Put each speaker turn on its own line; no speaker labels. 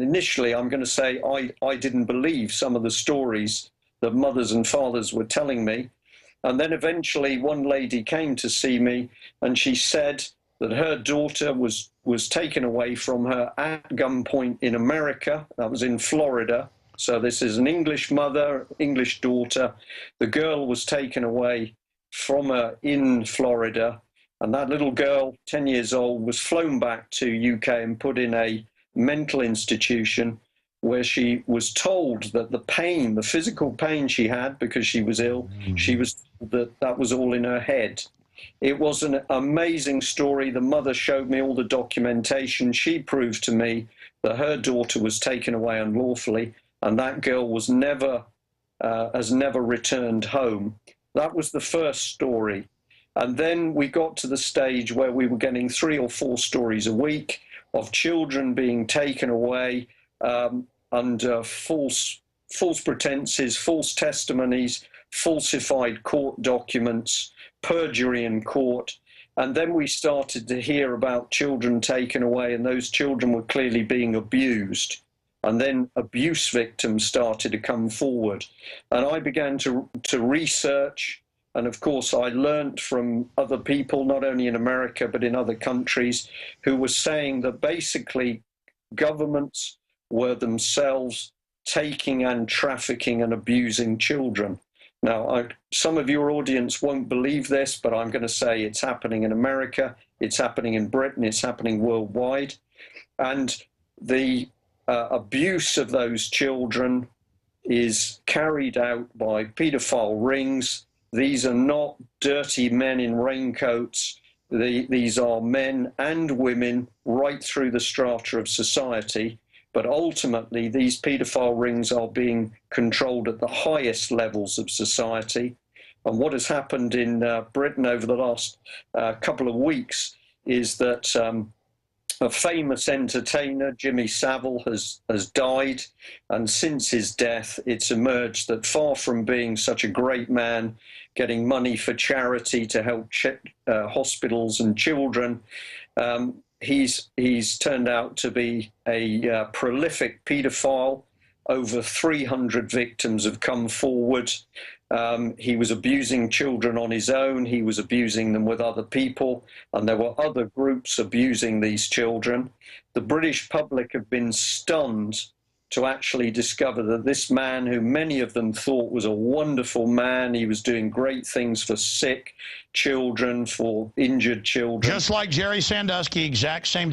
initially, I'm going to say I didn't believe some of the stories that mothers and fathers were telling me. And then eventually one lady came to see me, and she said that her daughter was taken away from her at gunpoint in America. That was in Florida. So this is an English mother, English daughter. The girl was taken away from her in Florida. And that little girl, 10 years old, was flown back to UK and put in a mental institution where she was told that the pain, the physical pain she had because she was ill, she was told that that was all in her head. It was an amazing story. The mother showed me all the documentation. She proved to me that her daughter was taken away unlawfully, and that girl was has never returned home. That was the first story. And then we got to the stage where we were getting 3 or 4 stories a week of children being taken away under false pretenses, false testimonies, falsified court documents, perjury in court. And then we started to hear about children taken away, and those children were clearly being abused. And then abuse victims started to come forward. And I began to research. And of course, I learned from other people, not only in America, but in other countries, who were saying that basically governments were themselves taking and trafficking and abusing children. Now, some of your audience won't believe this, but I'm going to say it's happening in America, it's happening in Britain, it's happening worldwide. And the abuse of those children is carried out by paedophile rings. These are not dirty men in raincoats. These are men and women right through the strata of society. But ultimately, these paedophile rings are being controlled at the highest levels of society. And what has happened in Britain over the last couple of weeks is that a famous entertainer, Jimmy Savile, has died. And since his death, it's emerged that far from being such a great man, getting money for charity to help hospitals and children, he's turned out to be a prolific paedophile. Over 300 victims have come forward. He was abusing children on his own. He was abusing them with other people, and there were other groups abusing these children. The British public have been stunned to actually discover that this man, who many of them thought was a wonderful man, he was doing great things for sick children, for injured children.
Just like Jerry Sandusky, exact same